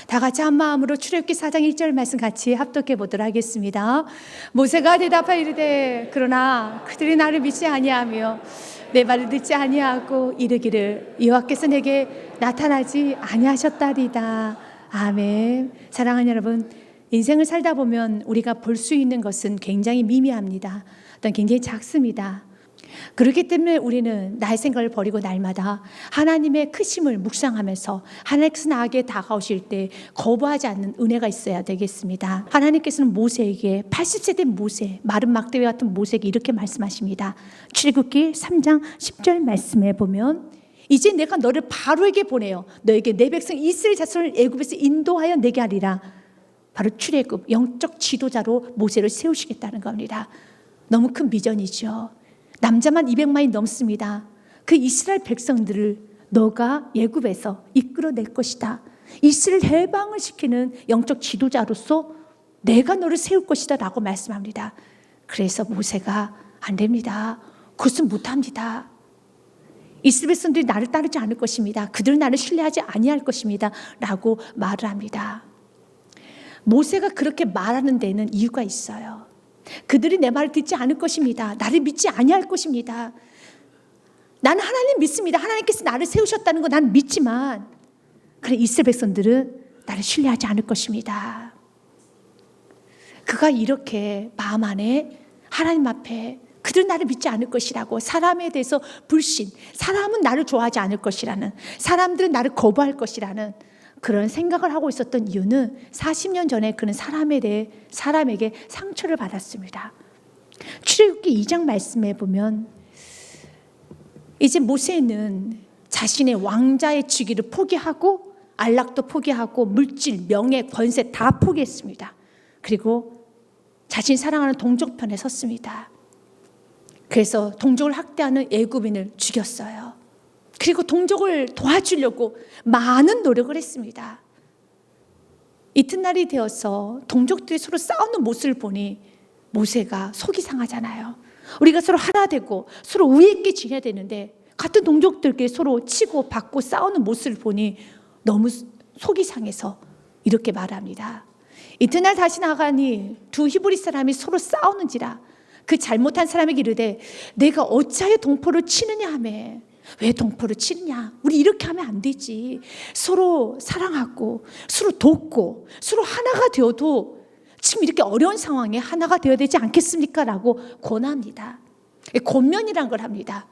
다 같이 한 마음으로 출애굽기 4장 1절 말씀 같이 합독해 보도록 하겠습니다. 모세가 대답하여 이르되 그러나 그들이 나를 믿지 아니하며 내 말을 듣지 아니하고 이르기를 여호와께서 내게 나타나지 아니하셨다리다. 아멘. 사랑하는 여러분, 인생을 살다 보면 우리가 볼 수 있는 것은 굉장히 미미합니다. 또한 굉장히 작습니다. 그렇기 때문에 우리는 나의 생각을 버리고 날마다 하나님의 크심을 묵상하면서 하나님께서 나에게 다가오실 때 거부하지 않는 은혜가 있어야 되겠습니다. 하나님께서는 모세에게 80세 된 모세, 마른 막대기 같은 모세에게 이렇게 말씀하십니다. 출애굽기 3장 10절 말씀에 보면 이제 내가 너를 바로에게 보내어 너에게 내 백성 이스라엘 자손을 애굽에서 인도하여 내게 하리라. 바로 출애굽 영적 지도자로 모세를 세우시겠다는 겁니다. 너무 큰 비전이죠. 남자만 200만이 넘습니다. 그 이스라엘 백성들을 너가 애굽에서 이끌어낼 것이다. 이스라엘 해방을 시키는 영적 지도자로서 내가 너를 세울 것이다 라고 말씀합니다. 그래서 모세가 안 됩니다. 그것은 못합니다. 이스라엘 백성들이 나를 따르지 않을 것입니다. 그들은 나를 신뢰하지 아니할 것입니다 라고 말을 합니다. 모세가 그렇게 말하는 데는 이유가 있어요. 그들이 내 말을 듣지 않을 것입니다. 나를 믿지 아니할 것입니다. 나는 하나님 믿습니다. 하나님께서 나를 세우셨다는 거 나는 믿지만 그래 이스라엘 백성들은 나를 신뢰하지 않을 것입니다. 그가 이렇게 마음 안에 하나님 앞에 그들은 나를 믿지 않을 것이라고 사람에 대해서 불신, 사람은 나를 좋아하지 않을 것이라는, 사람들은 나를 거부할 것이라는 그런 생각을 하고 있었던 이유는 40년 전에 그는 사람에게 상처를 받았습니다. 출애굽기 2장 말씀에 보면 이제 모세는 자신의 왕자의 직위를 포기하고 안락도 포기하고 물질, 명예, 권세 다 포기했습니다. 그리고 자신이 사랑하는 동족편에 섰습니다. 그래서 동족을 학대하는 애굽인을 죽였어요. 그리고 동족을 도와주려고 많은 노력을 했습니다. 이튿날이 되어서 동족들이 서로 싸우는 모습을 보니 모세가 속이 상하잖아요. 우리가 서로 하나 되고 서로 우애 있게 지내야 되는데 같은 동족들끼리 서로 치고 받고 싸우는 모습을 보니 너무 속이 상해서 이렇게 말합니다. 이튿날 다시 나가니 두 히브리 사람이 서로 싸우는지라 그 잘못한 사람에게 이르되 내가 어찌하여 동포를 치느냐 하매 왜 동포를 치느냐? 우리 이렇게 하면 안 되지. 서로 사랑하고 서로 돕고 서로 하나가 되어도 지금 이렇게 어려운 상황에 하나가 되어야 되지 않겠습니까? 라고 권합니다. 권면이란 걸 합니다.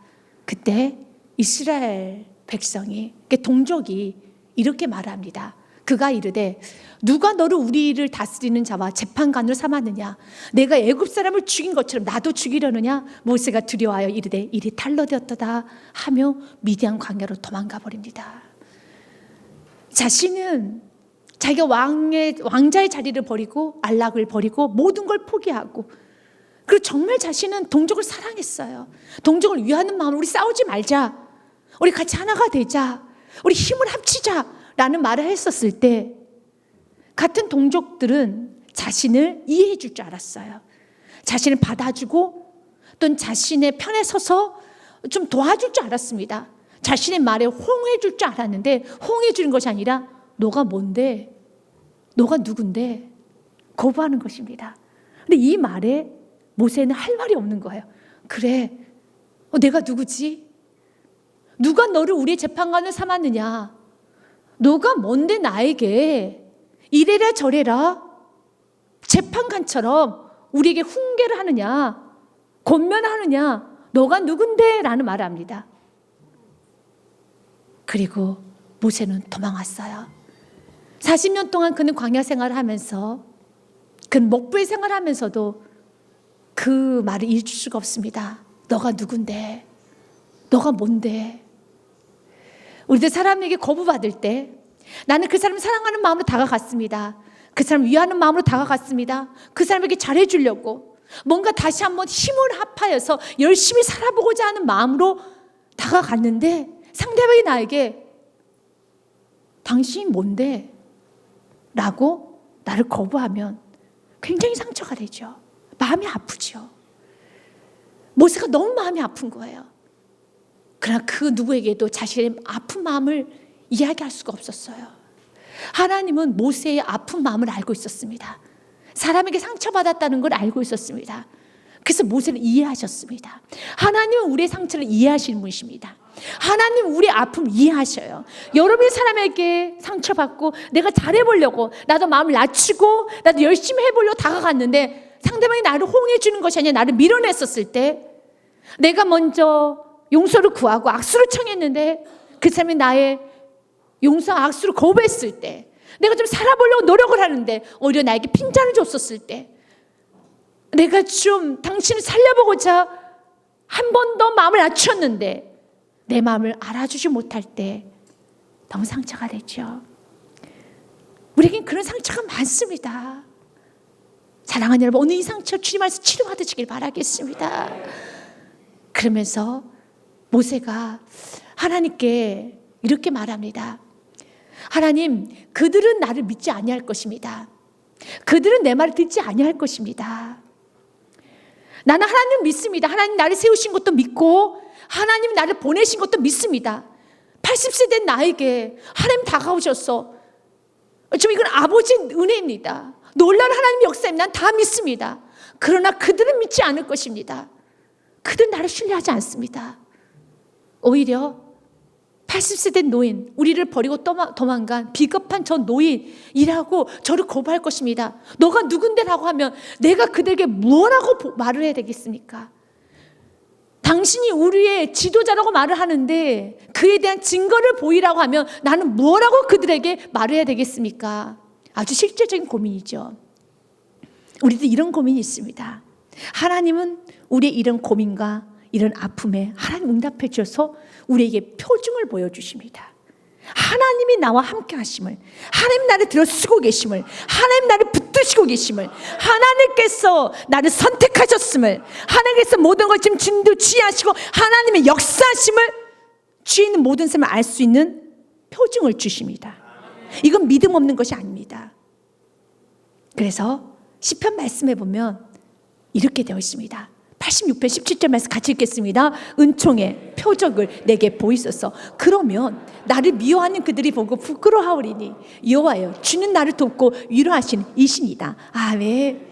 그때 이스라엘 백성이 동족이 이렇게 말합니다. 그가 이르되 누가 너를 우리를 다스리는 자와 재판관으로 삼았느냐? 내가 애굽 사람을 죽인 것처럼 나도 죽이려느냐? 모세가 두려워하여 이르되 일이 탈러되었도다 하며 미디안 광야로 도망가 버립니다. 자신은 자기가 왕자의 자리를 버리고 안락을 버리고 모든 걸 포기하고 그리고 정말 자신은 동족을 사랑했어요. 동족을 위하는 마음으로 우리 싸우지 말자. 우리 같이 하나가 되자. 우리 힘을 합치자. 라는 말을 했었을 때 같은 동족들은 자신을 이해해 줄 줄 알았어요. 자신을 받아주고 또는 자신의 편에 서서 좀 도와줄 줄 알았습니다. 자신의 말에 호응해 줄 줄 알았는데 호응해 주는 것이 아니라 너가 뭔데? 너가 누군데? 거부하는 것입니다. 근데 이 말에 모세는 할 말이 없는 거예요. 그래, 내가 누구지? 누가 너를 우리의 재판관을 삼았느냐? 너가 뭔데 나에게 이래라 저래라 재판관처럼 우리에게 훈계를 하느냐 권면하느냐 너가 누군데? 라는 말을 합니다. 그리고 모세는 도망왔어요. 40년 동안 그는 광야 생활을 하면서 그는 목부의 생활을 하면서도 그 말을 잊을 수가 없습니다. 너가 누군데? 너가 뭔데? 우리들 사람에게 거부받을 때 나는 그 사람을 사랑하는 마음으로 다가갔습니다. 그 사람을 위하는 마음으로 다가갔습니다. 그 사람에게 잘해주려고 뭔가 다시 한번 힘을 합하여서 열심히 살아보고자 하는 마음으로 다가갔는데 상대방이 나에게 당신이 뭔데? 라고 나를 거부하면 굉장히 상처가 되죠. 마음이 아프죠. 모세가 너무 마음이 아픈 거예요. 그러나 그 누구에게도 자신의 아픈 마음을 이야기할 수가 없었어요. 하나님은 모세의 아픈 마음을 알고 있었습니다. 사람에게 상처받았다는 걸 알고 있었습니다. 그래서 모세를 이해하셨습니다. 하나님은 우리의 상처를 이해하시는 분이십니다. 하나님은 우리의 아픔을 이해하셔요. 여러분이 사람에게 상처받고 내가 잘해보려고 나도 마음을 낮추고 나도 열심히 해보려고 다가갔는데 상대방이 나를 호응해 주는 것이 아니라 나를 밀어냈었을 때, 내가 먼저 용서를 구하고 악수를 청했는데 그 사람이 나의 용서와 악수를 거부했을 때, 내가 좀 살아보려고 노력을 하는데 오히려 나에게 핀잔을 줬었을 때, 내가 좀 당신을 살려보고자 한 번 더 마음을 낮췄는데 내 마음을 알아주지 못할 때 너무 상처가 되죠. 우리에겐 그런 상처가 많습니다. 사랑하는 여러분, 오늘 이 상처 주님 안에서 치료받으시길 바라겠습니다. 그러면서 모세가 하나님께 이렇게 말합니다. 하나님, 그들은 나를 믿지 아니할 것입니다. 그들은 내 말을 듣지 아니할 것입니다. 나는 하나님을 믿습니다. 하나님 나를 세우신 것도 믿고 하나님 나를 보내신 것도 믿습니다. 80세 된 나에게 하나님 다가오셨어. 좀 이건 아버지의 은혜입니다. 놀라운 하나님 역사입니다. 난 다 믿습니다. 그러나 그들은 믿지 않을 것입니다. 그들은 나를 신뢰하지 않습니다. 오히려 80세 된 노인, 우리를 버리고 도망간 비겁한 저 노인이라고 저를 거부할 것입니다. 너가 누군데라고 하면 내가 그들에게 뭐라고 말을 해야 되겠습니까? 당신이 우리의 지도자라고 말을 하는데 그에 대한 증거를 보이라고 하면 나는 뭐라고 그들에게 말을 해야 되겠습니까? 아주 실제적인 고민이죠. 우리도 이런 고민이 있습니다. 하나님은 우리의 이런 고민과 이런 아픔에 하나님 응답해 주셔서 우리에게 표징을 보여주십니다. 하나님이 나와 함께 하심을, 하나님 나를 들어 쓰고 계심을, 하나님 나를 붙드시고 계심을, 하나님께서 나를 선택하셨음을, 하나님께서 모든 걸 지금 진두지휘하시고 하나님의 역사하심을, 주에 있는 모든 삶을 알 수 있는 표징을 주십니다. 이건 믿음 없는 것이 아닙니다. 그래서 시편 말씀해 보면 이렇게 되어 있습니다. 86편 17절 말씀 같이 읽겠습니다. 은총의 표적을 내게 보이소서. 그러면 나를 미워하는 그들이 보고 부끄러워하오리니 여호와여, 주는 나를 돕고 위로하시는 이신이다. 아멘.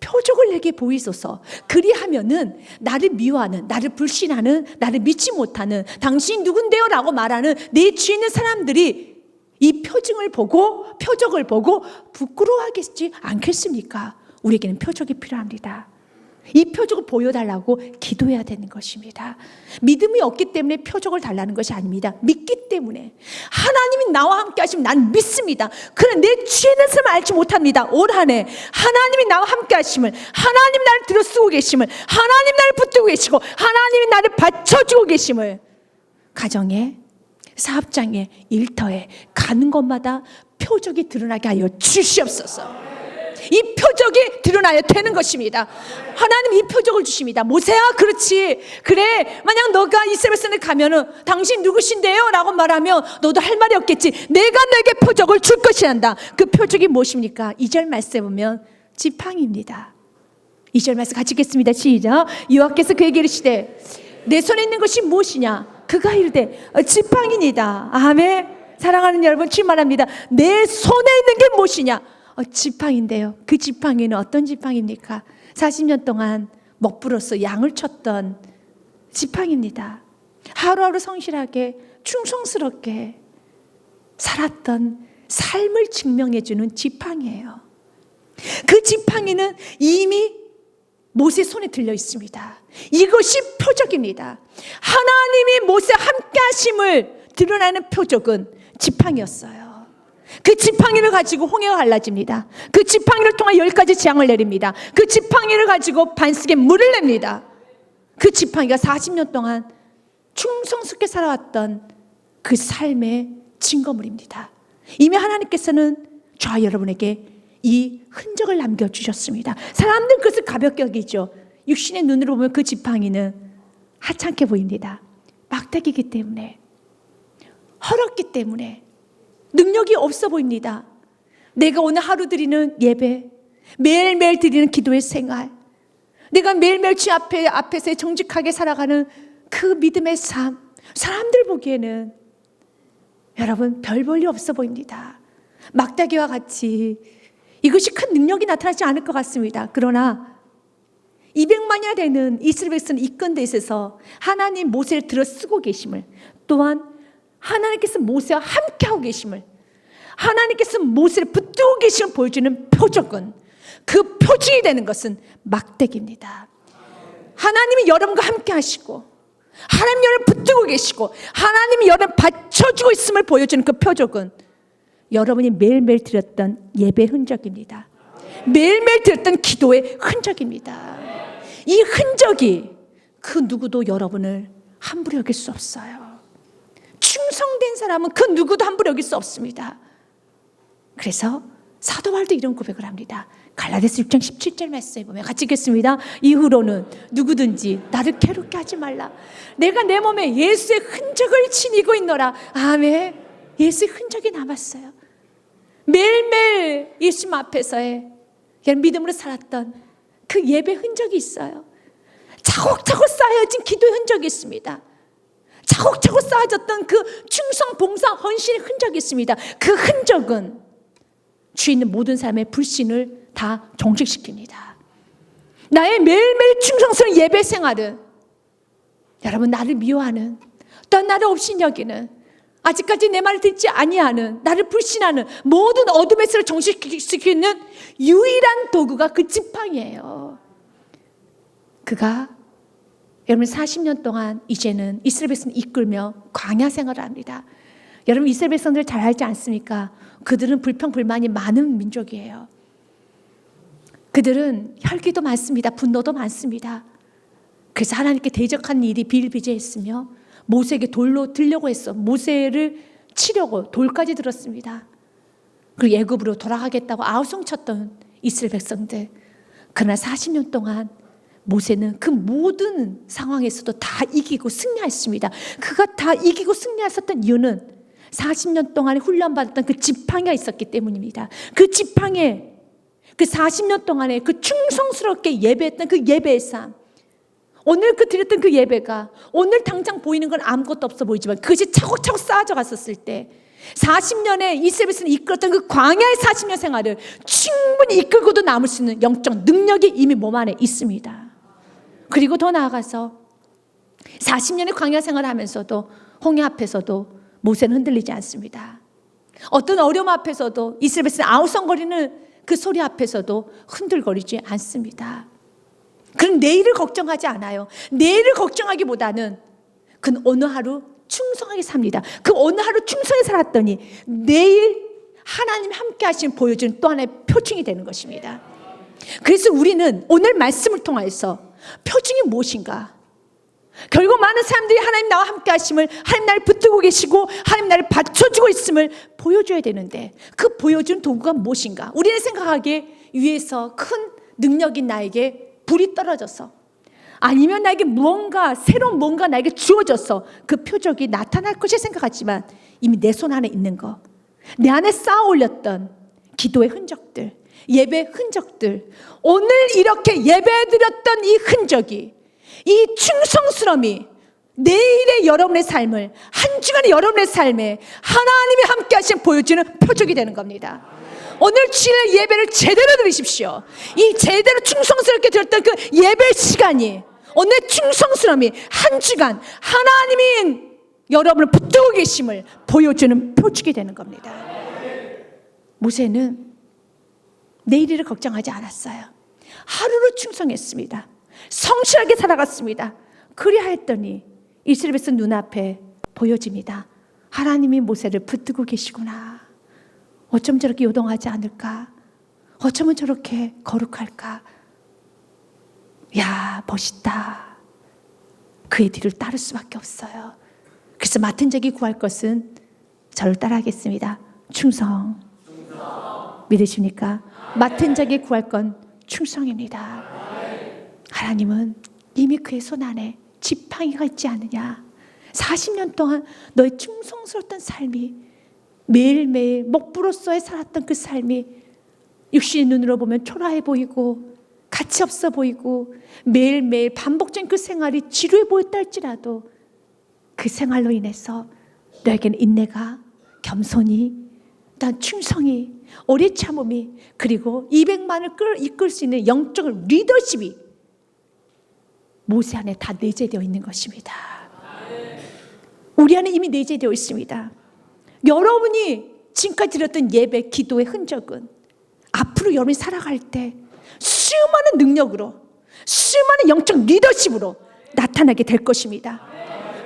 표적을 내게 보이소서. 그리하면은 나를 미워하는, 나를 불신하는, 나를 믿지 못하는, 당신이 누군데요? 라고 말하는 내 주위에 있는 사람들이 이 표적을 보고 부끄러워하겠지 않겠습니까? 우리에게는 표적이 필요합니다. 이 표적을 보여달라고 기도해야 되는 것입니다. 믿음이 없기 때문에 표적을 달라는 것이 아닙니다. 믿기 때문에 하나님이 나와 함께 하시면 난 믿습니다. 그러나 내 주에 있는 삶을 알지 못합니다. 올 한 해 하나님이 나와 함께 하심을, 하나님이 나를 들어쓰고 계심을, 하나님이 나를 붙들고 계시고 하나님이 나를 받쳐주고 계심을, 가정에, 사업장에, 일터에 가는 곳마다 표적이 드러나게 하여 주시옵소서. 이 표적이 드러나야 되는 것입니다. 하나님 이 표적을 주십니다. 모세야, 그렇지, 그래, 만약 너가 이스라엘에 가면은 당신 누구신데요? 라고 말하면 너도 할 말이 없겠지. 내가 너에게 표적을 줄 것이란다. 그 표적이 무엇입니까? 2절 말씀에 보면 지팡이입니다. 2절 말씀 같이 읽겠습니다. 시작. 여호와께서 그에게 이르시되 내 손에 있는 것이 무엇이냐? 그가 이르되 지팡이니이다. 아멘. 사랑하는 여러분, 출말합니다. 내 손에 있는 게 무엇이냐? 지팡인데요. 그 지팡이는 어떤 지팡입니까? 40년 동안 먹부로서 양을 쳤던 지팡입니다. 하루하루 성실하게 충성스럽게 살았던 삶을 증명해주는 지팡이에요. 그 지팡이는 이미 모세 손에 들려 있습니다. 이것이 표적입니다. 하나님이 모세와 함께 하심을 드러나는 표적은 지팡이였어요. 그 지팡이를 가지고 홍해가 갈라집니다. 그 지팡이를 통해 10가지 재앙을 내립니다. 그 지팡이를 가지고 반석에 물을 냅니다. 그 지팡이가 40년 동안 충성스럽게 살아왔던 그 삶의 증거물입니다. 이미 하나님께서는 저와 여러분에게 이 흔적을 남겨주셨습니다. 사람들은 그것을 가볍게 여기죠. 육신의 눈으로 보면 그 지팡이는 하찮게 보입니다. 막대기이기 때문에, 헐었기 때문에 능력이 없어 보입니다. 내가 오늘 하루 드리는 예배, 매일매일 드리는 기도의 생활, 내가 매일매일 주 앞에서 정직하게 살아가는 그 믿음의 삶, 사람들 보기에는 여러분 별 볼일 없어 보입니다. 막대기와 같이 이것이 큰 능력이 나타나지 않을 것 같습니다. 그러나 200만이나 되는 이스라엘 백성을 이끈 데 있어서 하나님 모세를 들어 쓰고 계심을, 또한 하나님께서 모세와 함께하고 계심을, 하나님께서 모세를 붙들고 계심을 보여주는 표적은, 그 표징이 되는 것은 막대기입니다. 하나님이 여러분과 함께 하시고 하나님 여러분을 붙들고 계시고 하나님이 여러분을 받쳐주고 있음을 보여주는 그 표적은 여러분이 매일매일 드렸던 예배의 흔적입니다. 매일매일 드렸던 기도의 흔적입니다. 이 흔적이 그 누구도 여러분을 함부로 여길 수 없어요. 충성된 사람은 그 누구도 함부로 여길 수 없습니다. 그래서 사도 바울도 이런 고백을 합니다. 갈라디아서 6장 17절 말씀에 보면 같이 읽겠습니다. 이후로는 누구든지 나를 괴롭게 하지 말라. 내가 내 몸에 예수의 흔적을 지니고 있노라. 아멘. 예수의 흔적이 남았어요. 매일매일 예수님 앞에서의 믿음으로 살았던 그 예배 흔적이 있어요. 차곡차곡 쌓여진 기도의 흔적이 있습니다. 차곡차곡 쌓아졌던 그 충성, 봉사, 헌신의 흔적이 있습니다. 그 흔적은 주에 있는 모든 사람의 불신을 다 종식시킵니다. 나의 매일매일 충성스러운 예배 생활은 여러분, 나를 미워하는, 또 나를 없인 여기는, 아직까지 내 말을 듣지 아니하는, 나를 불신하는 모든 어둠의 세를 종식시키는 유일한 도구가 그 지팡이에요. 그가 여러분 40년 동안 이제는 이스라엘 백성을 이끌며 광야 생활을 합니다. 여러분, 이스라엘 백성들 잘 알지 않습니까? 그들은 불평불만이 많은 민족이에요. 그들은 혈기도 많습니다. 분노도 많습니다. 그래서 하나님께 대적한 일이 비일비재했으며 모세에게 돌로 들려고 했어. 모세를 치려고 돌까지 들었습니다. 그리고 애굽으로 돌아가겠다고 아우성쳤던 이스라엘 백성들. 그러나 40년 동안 모세는 그 모든 상황에서도 다 이기고 승리했습니다. 그가 다 이기고 승리했었던 이유는 40년 동안에 훈련받았던 그 지팡이가 있었기 때문입니다. 그 지팡이에 그 40년 동안에 그 충성스럽게 예배했던 그 예배의 삶, 오늘 그 드렸던 그 예배가 오늘 당장 보이는 건 아무것도 없어 보이지만 그것이 차곡차곡 쌓아져 갔었을 때 40년에 이스라엘 백성을 이끌었던 그 광야의 40년 생활을 충분히 이끌고도 남을 수 있는 영적 능력이 이미 몸 안에 있습니다. 그리고 더 나아가서 40년의 광야 생활을 하면서도 홍해 앞에서도 모세는 흔들리지 않습니다. 어떤 어려움 앞에서도 이스라엘 백성이 아우성거리는 그 소리 앞에서도 흔들거리지 않습니다. 그럼 내일을 걱정하지 않아요. 내일을 걱정하기보다는 그는 어느 하루 충성하게 삽니다. 그 어느 하루 충성하게 살았더니 내일 하나님 함께 하시는 보여주는 또 하나의 표징이 되는 것입니다. 그래서 우리는 오늘 말씀을 통해서 표징이 무엇인가? 결국 많은 사람들이 하나님 나와 함께 하심을, 하나님 나를 붙들고 계시고 하나님 나를 받쳐주고 있음을 보여줘야 되는데 그 보여준 도구가 무엇인가? 우리는 생각하기에 위에서 큰 능력인 나에게 불이 떨어져서, 아니면 나에게 무언가 새로운 뭔가 나에게 주어져서 그 표적이 나타날 것이 생각하지만 이미 내 손 안에 있는 거, 내 안에 쌓아 올렸던 기도의 흔적들, 예배의 흔적들, 오늘 이렇게 예배드렸던 이 흔적이, 이 충성스러움이 내일의 여러분의 삶을, 한 주간의 여러분의 삶에 하나님이 함께 하신 보여주는 표적이 되는 겁니다. 오늘 주일의 예배를 제대로 드리십시오. 이 제대로 충성스럽게 드렸던 그 예배 시간이, 오늘 충성스러움이 한 주간 하나님이 여러분을 붙들고 계심을 보여주는 표적이 되는 겁니다. 모세는 내일을 걱정하지 않았어요. 하루를 충성했습니다. 성실하게 살아갔습니다. 그리하였더니 이스라엘 백성 눈앞에 보여집니다. 하나님이 모세를 붙들고 계시구나. 어쩜 저렇게 요동하지 않을까? 어쩌면 저렇게 거룩할까? 야, 멋있다. 그의 뒤를 따를 수밖에 없어요. 그래서 맡은 자에게 구할 것은 저를 따라하겠습니다. 충성. 믿으십니까? 맡은 자에게 구할 건 충성입니다. 하나님은 이미 그의 손 안에 지팡이가 있지 않느냐. 40년 동안 너의 충성스러웠던 삶이, 매일매일 목부로서에 살았던 그 삶이 육신의 눈으로 보면 초라해 보이고 가치 없어 보이고 매일매일 반복적인 그 생활이 지루해 보였다 할지라도 그 생활로 인해서 너에게는 인내가, 겸손이, 난 충성이, 오래 참음이, 그리고 200만을 이끌 수 있는 영적 리더십이 모세 안에 다 내재되어 있는 것입니다. 우리 안에 이미 내재되어 있습니다. 여러분이 지금까지 드렸던 예배, 기도의 흔적은 앞으로 여러분이 살아갈 때 수많은 능력으로, 수많은 영적 리더십으로 나타나게 될 것입니다.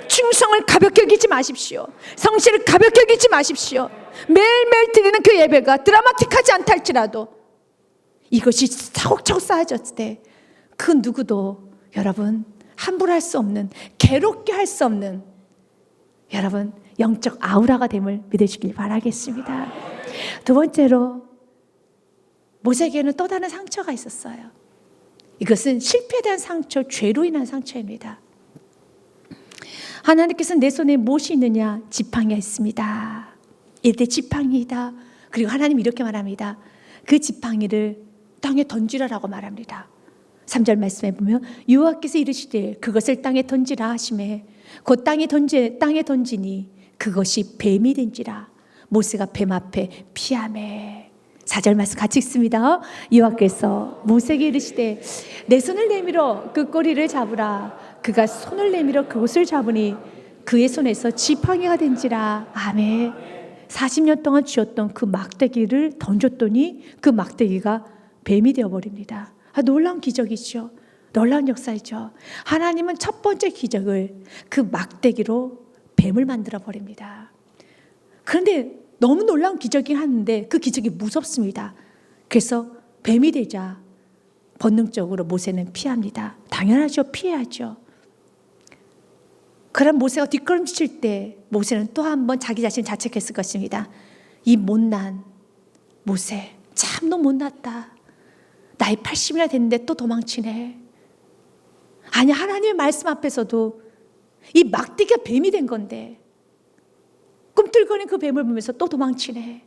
충성을 가볍게 여기지 마십시오. 성실을 가볍게 여기지 마십시오. 매일매일 드리는 그 예배가 드라마틱하지 않다 할지라도 이것이 차곡차곡 쌓여졌을 때 그 누구도 여러분 함부로 할 수 없는, 괴롭게 할 수 없는 여러분 영적 아우라가 됨을 믿으시길 바라겠습니다. 두 번째로 모세에게는 또 다른 상처가 있었어요. 이것은 실패에 대한 상처, 죄로 인한 상처입니다. 하나님께서 내 손에 무엇이 있느냐? 지팡이가 있습니다. 이때 지팡이다. 그리고 하나님 이렇게 말합니다. 그 지팡이를 땅에 던지라라고 말합니다. 3절 말씀에 보면 여호와께서 이르시되 그것을 땅에 던지라 하시매 곧 땅에 던지니 그것이 뱀이 된지라. 모세가 뱀 앞에 피하매. 4절 말씀 같이 읽습니다. 여호와께서 모세에게 이르시되 내 손을 내밀어 그 꼬리를 잡으라. 그가 손을 내밀어 그곳을 잡으니 그의 손에서 지팡이가 된지라. 아멘. 40년 동안 쥐었던 그 막대기를 던졌더니 그 막대기가 뱀이 되어버립니다. 놀라운 기적이죠. 놀라운 역사이죠. 하나님은 첫 번째 기적을 그 막대기로 뱀을 만들어 버립니다. 그런데 너무 놀라운 기적이긴 하는데 그 기적이 무섭습니다. 그래서 뱀이 되자 본능적으로 모세는 피합니다. 당연하죠. 피해야죠. 그럼 모세가 뒷걸음질 때 모세는 또 한 번 자기 자신을 자책했을 것입니다. 이 못난 모세, 참 너 못났다. 나이 80이나 됐는데 또 도망치네. 아니, 하나님의 말씀 앞에서도 이 막대기가 뱀이 된 건데 꿈틀거리는 그 뱀을 보면서 또 도망치네.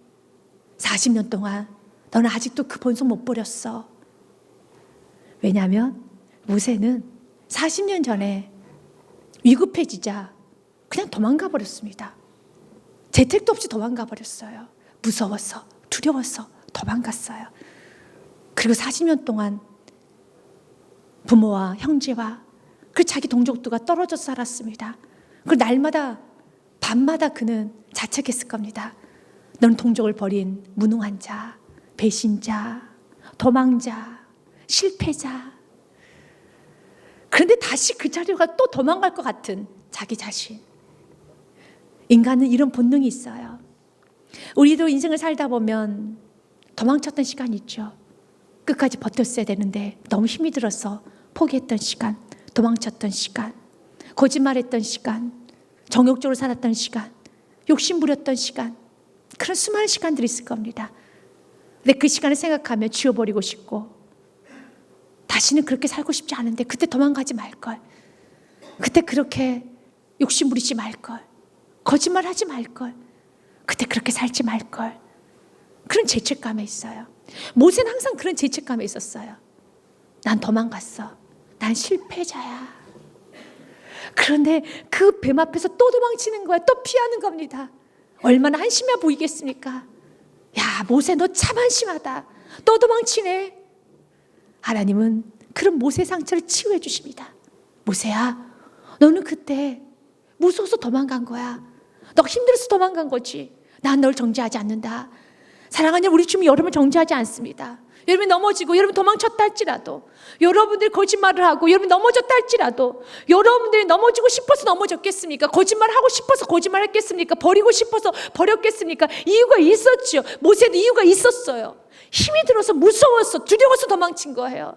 40년 동안 너는 아직도 그 본성 못 버렸어. 왜냐하면 모세는 40년 전에 위급해지자 그냥 도망가 버렸습니다. 재택도 없이 도망가 버렸어요. 무서워서, 두려워서 도망갔어요. 그리고 40년 동안 부모와 형제와 그 자기 동족들과 떨어져 살았습니다. 그 날마다 밤마다 그는 자책했을 겁니다. 너는 동족을 버린 무능한 자, 배신자, 도망자, 실패자. 그런데 다시 그 자리가 또 도망갈 것 같은 자기 자신. 인간은 이런 본능이 있어요. 우리도 인생을 살다 보면 도망쳤던 시간이 있죠. 끝까지 버텼어야 되는데 너무 힘이 들어서 포기했던 시간, 도망쳤던 시간, 거짓말했던 시간, 정욕적으로 살았던 시간, 욕심 부렸던 시간, 그런 수많은 시간들이 있을 겁니다. 근데 그 시간을 생각하면 지워버리고 싶고 다시는 그렇게 살고 싶지 않은데 그때 도망가지 말걸, 그때 그렇게 욕심 부리지 말걸, 거짓말하지 말걸, 그때 그렇게 살지 말걸, 그런 죄책감에 있어요. 모세는 항상 그런 죄책감에 있었어요. 난 도망갔어. 난 실패자야. 그런데 그 뱀 앞에서 또 도망치는 거야. 또 피하는 겁니다. 얼마나 한심해 보이겠습니까? 야, 모세 너 참 한심하다. 또 도망치네. 하나님은 그런 모세 상처를 치유해 주십니다. 모세야, 너는 그때 무서워서 도망간 거야. 너가 힘들어서 도망간 거지. 난 널 정죄하지 않는다. 사랑하는 우리 주님, 여러분을 정죄하지 않습니다. 여러분이 넘어지고 여러분 도망쳤다 할지라도, 여러분들이 거짓말을 하고 여러분이 넘어졌다 할지라도, 여러분들이 넘어지고 싶어서 넘어졌겠습니까? 거짓말하고 싶어서 거짓말했겠습니까? 버리고 싶어서 버렸겠습니까? 이유가 있었죠. 모세도 이유가 있었어요. 힘이 들어서 무서워서 두려워서 도망친 거예요.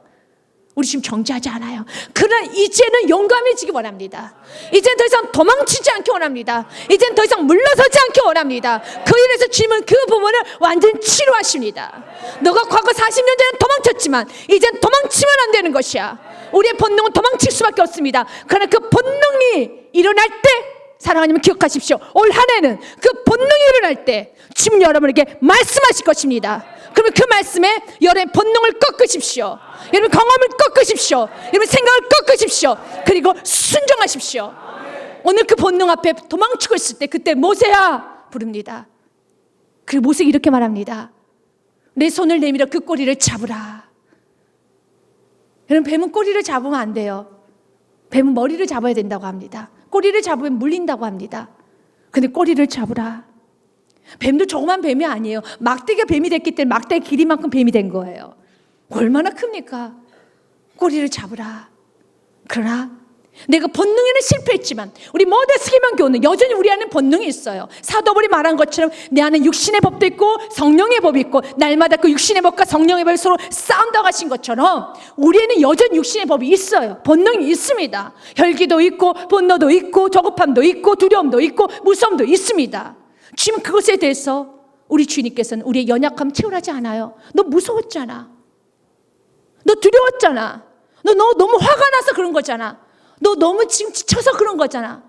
우리 지금 정죄하지 않아요. 그러나 이제는 용감해지기 원합니다. 이제는 더 이상 도망치지 않기 원합니다. 이제는 더 이상 물러서지 않기 원합니다. 그 일에서 주님은 그 부분을 완전히 치료하십니다. 너가 과거 40년 전에 도망쳤지만 이제는 도망치면 안 되는 것이야. 우리의 본능은 도망칠 수밖에 없습니다. 그러나 그 본능이 일어날 때, 사랑하님은 기억하십시오. 올 한 해는 그 본능이 일어날 때 주님 여러분에게 말씀하실 것입니다. 그러면 그 말씀에 여러분의 본능을 꺾으십시오. 여러분 경험을 꺾으십시오. 여러분 생각을 꺾으십시오. 그리고 순종하십시오. 오늘 그 본능 앞에 도망치고 있을 때 그때 모세야 부릅니다. 그리고 모세가 이렇게 말합니다. 내 손을 내밀어 그 꼬리를 잡으라. 여러분, 뱀은 꼬리를 잡으면 안 돼요. 뱀은 머리를 잡아야 된다고 합니다. 꼬리를 잡으면 물린다고 합니다. 근데 꼬리를 잡으라. 뱀도 조그만 뱀이 아니에요. 막대기가 뱀이 됐기 때문에 막대기 길이만큼 뱀이 된 거예요. 얼마나 큽니까? 꼬리를 잡으라. 그러나 내가 본능에는 실패했지만 우리 모데스기만 교훈은 여전히 우리 안에 본능이 있어요. 사도 바울이 말한 것처럼 내 안에 육신의 법도 있고 성령의 법이 있고 날마다 그 육신의 법과 성령의 법이 서로 싸운다고 하신 것처럼 우리에는 여전히 육신의 법이 있어요. 본능이 있습니다. 혈기도 있고 분노도 있고 조급함도 있고 두려움도 있고 무서움도 있습니다. 지금 그것에 대해서 우리 주님께서는 우리의 연약함 채울하지 않아요. 너 무서웠잖아. 너 두려웠잖아. 너 너무 화가 나서 그런 거잖아. 너 너무 지금 지쳐서 그런 거잖아.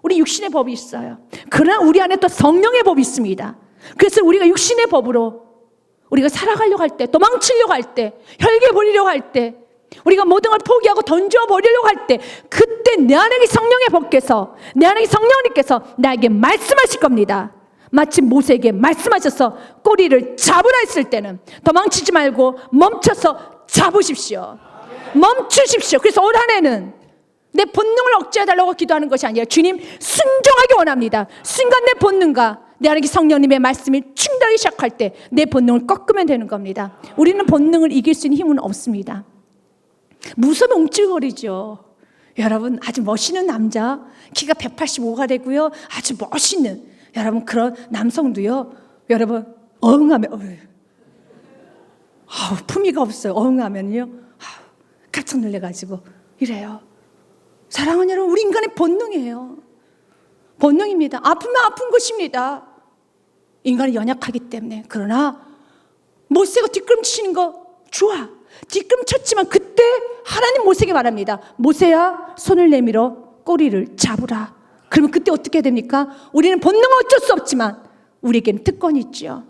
우리 육신의 법이 있어요. 그러나 우리 안에 또 성령의 법이 있습니다. 그래서 우리가 육신의 법으로 우리가 살아가려고 할 때, 도망치려고 할 때, 혈기 부리려고 할 때, 우리가 모든 걸 포기하고 던져버리려고 할 때, 그때 내 안에 성령의 법께서, 내 안에 성령님께서 나에게 말씀하실 겁니다. 마치 모세에게 말씀하셔서 꼬리를 잡으라 했을 때는 도망치지 말고 멈춰서 잡으십시오. 멈추십시오. 그래서 올 한 해는 내 본능을 억제해달라고 기도하는 것이 아니라 주님 순종하기 원합니다. 순간 내 본능과 내 안에 성령님의 말씀이 충돌하기 시작할 때 내 본능을 꺾으면 되는 겁니다. 우리는 본능을 이길 수 있는 힘은 없습니다. 무서우면 움찔거리죠. 여러분, 아주 멋있는 남자, 키가 185가 되고요, 아주 멋있는 여러분 그런 남성도요, 여러분 어흥하면 품위가 없어요. 어흥하면요 깜짝 놀래가지고 이래요. 사랑하는 여러분, 우리 인간의 본능이에요. 본능입니다. 아프면 아픈 것입니다. 인간은 연약하기 때문에. 그러나 모세가 뒷걸음치는 거 좋아. 뒷걸음쳤지만 그때 하나님 모세에게 말합니다. 모세야, 손을 내밀어 꼬리를 잡으라. 그러면 그때 어떻게 됩니까? 우리는 본능은 어쩔 수 없지만 우리에게는 특권이 있죠.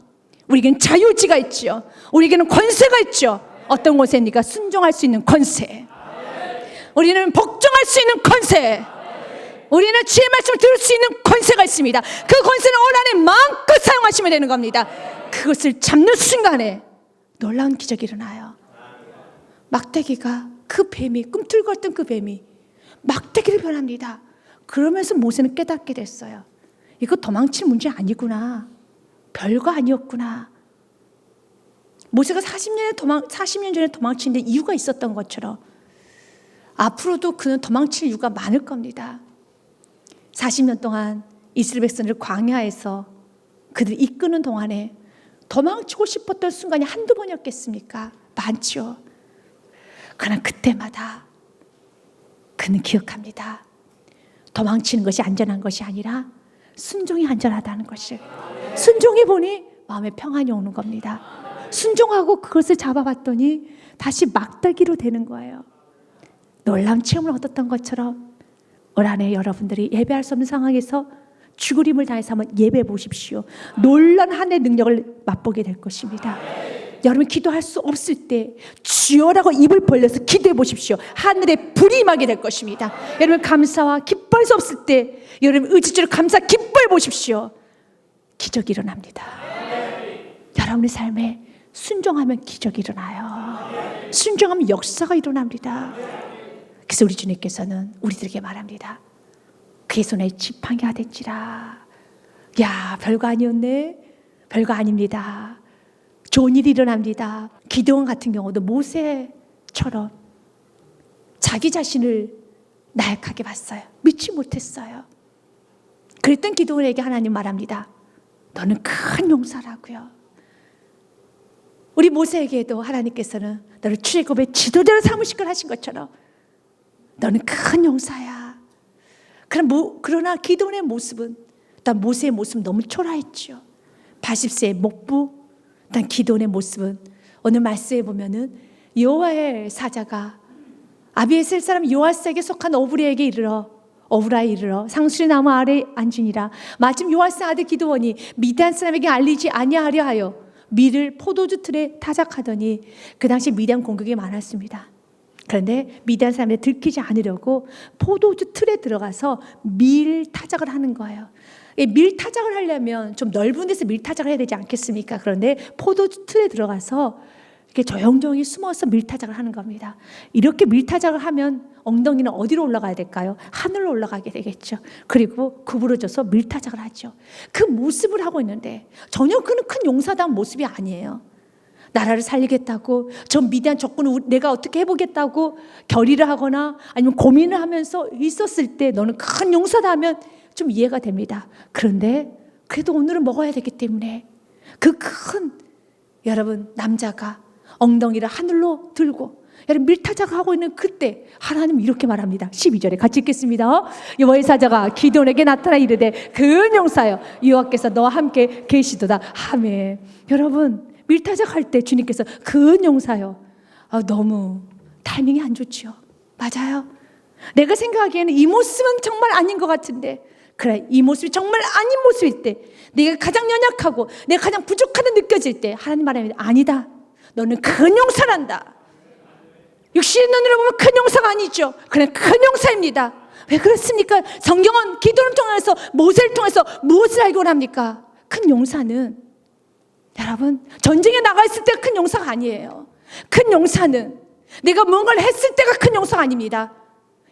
우리에게는 자유지가 있죠. 우리에게는 권세가 있죠. 어떤 권세입니까? 순종할 수 있는 권세. 우리는 복종할 수 있는 권세. 우리는 주의 말씀을 들을 수 있는 권세가 있습니다. 그 권세는 올 한해 마음껏 사용하시면 되는 겁니다. 그것을 잡는 순간에 놀라운 기적이 일어나요. 막대기가, 그 뱀이, 꿈틀거렸던 그 뱀이 막대기를 변합니다. 그러면서 모세는 깨닫게 됐어요. 이거 도망칠 문제 아니구나. 별거 아니었구나. 모세가 40년 전에 도망친 데 이유가 있었던 것처럼 앞으로도 그는 도망칠 이유가 많을 겁니다. 40년 동안 이스라엘 백성을 광야에서 그들 이끄는 동안에 도망치고 싶었던 순간이 한두 번이었겠습니까? 많죠. 그러나 그때마다 그는 기억합니다. 도망치는 것이 안전한 것이 아니라 순종이 안전하다는 것을. 순종해 보니 마음에 평안이 오는 겁니다. 순종하고 그것을 잡아봤더니 다시 막대기로 되는 거예요. 놀라운 체험을 얻었던 것처럼 올 한해 여러분들이 예배할 수 없는 상황에서 죽으림을 다해서 한번 예배해 보십시오. 놀라운 한 해 능력을 맛보게 될 것입니다. 여러분 기도할 수 없을 때 주여라고 입을 벌려서 기도해 보십시오. 하늘에 불이 임하게 될 것입니다. 여러분 감사와 기뻐할 수 없을 때 여러분 의지적으로 감사 기뻐해 보십시오. 기적이 일어납니다. 여러분의 삶에 순종하면 기적이 일어나요. 순종하면 역사가 일어납니다. 그래서 우리 주님께서는 우리들에게 말합니다. 그의 손에 지팡이가 될지라. 야, 별거 아니었네. 별거 아닙니다. 좋은 일이 일어납니다. 기드온 같은 경우도 모세처럼 자기 자신을 나약하게 봤어요. 믿지 못했어요. 그랬던 기드온에게 하나님 말합니다. 너는 큰 용사라고요. 우리 모세에게도 하나님께서는 너를 출애굽의 지도자로 삼으실 걸 하신 것처럼 너는 큰 용사야. 그러나 기드온의 모습은, 일단 모세의 모습은 너무 초라했죠. 80세의 목부, 일단 기드온의 모습은 오늘 말씀에 보면은 여호와의 사자가 아비에셀 사람 요아스에게 속한 오브라에 이르러 상수리 나무 아래 앉으니라. 마침 요아스 아들 기드온이 미디안 사람에게 알리지 아니하려 하여 밀을 포도주 틀에 타작하더니 그 당시 미디안 공격이 많았습니다. 그런데 미디안 사람들이 들키지 않으려고 포도주 틀에 들어가서 밀 타작을 하는 거예요. 이 밀타작을 하려면 좀 넓은 데서 밀타작을 해야 되지 않겠습니까? 그런데 포도 틀에 들어가서 이렇게 조용조용히 숨어서 밀타작을 하는 겁니다. 이렇게 밀타작을 하면 엉덩이는 어디로 올라가야 될까요? 하늘로 올라가게 되겠죠. 그리고 구부러져서 밀타작을 하죠. 그 모습을 하고 있는데 전혀 그는 큰 용사다운 모습이 아니에요. 나라를 살리겠다고, 저 미디안 적군을 내가 어떻게 해보겠다고 결의를 하거나 아니면 고민을 하면서 있었을 때 너는 큰 용사다 하면 좀 이해가 됩니다. 그런데 그래도 오늘은 먹어야 되기 때문에 그 큰 여러분 남자가 엉덩이를 하늘로 들고 여러분 밀타작을 하고 있는 그때 하나님 이렇게 말합니다. 12절에 같이 읽겠습니다. 여호와의 사자가 기드온에게 나타나 이르되 큰 용사여 여호와께서 너와 함께 계시도다. 아멘. 여러분 밀타작 할 때 주님께서 큰 용사요. 너무 타이밍이 안 좋죠. 맞아요. 내가 생각하기에는 이 모습은 정말 아닌 것 같은데, 그래 이 모습이 정말 아닌 모습일 때, 내가 가장 연약하고 내가 가장 부족하다 느껴질 때 하나님 말합니다. 아니다. 너는 큰 용사란다. 육신의 눈으로 보면 큰 용사가 아니죠. 그냥 큰 용사입니다. 왜 그렇습니까? 성경은 기도를 통해서 모세를 통해서 무엇을 알고 합니까? 큰 용사는 여러분 전쟁에 나가 있을 때가 큰 용사가 아니에요. 큰 용사는 내가 뭔가를 했을 때가 큰 용사가 아닙니다.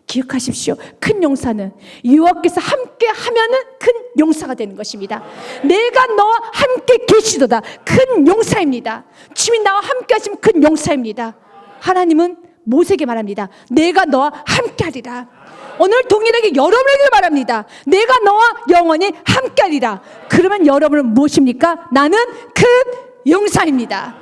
기억하십시오. 큰 용사는 여호와께서 함께 하면은 큰 용사가 되는 것입니다. 내가 너와 함께 계시도다. 큰 용사입니다. 주님 나와 함께 하시면 큰 용사입니다. 하나님은 모세에게 말합니다. 내가 너와 함께 하리라. 오늘 동일하게 여러분에게 말합니다. 내가 너와 영원히 함께 하리라. 그러면 여러분은 무엇입니까? 나는 큰 용사입니다.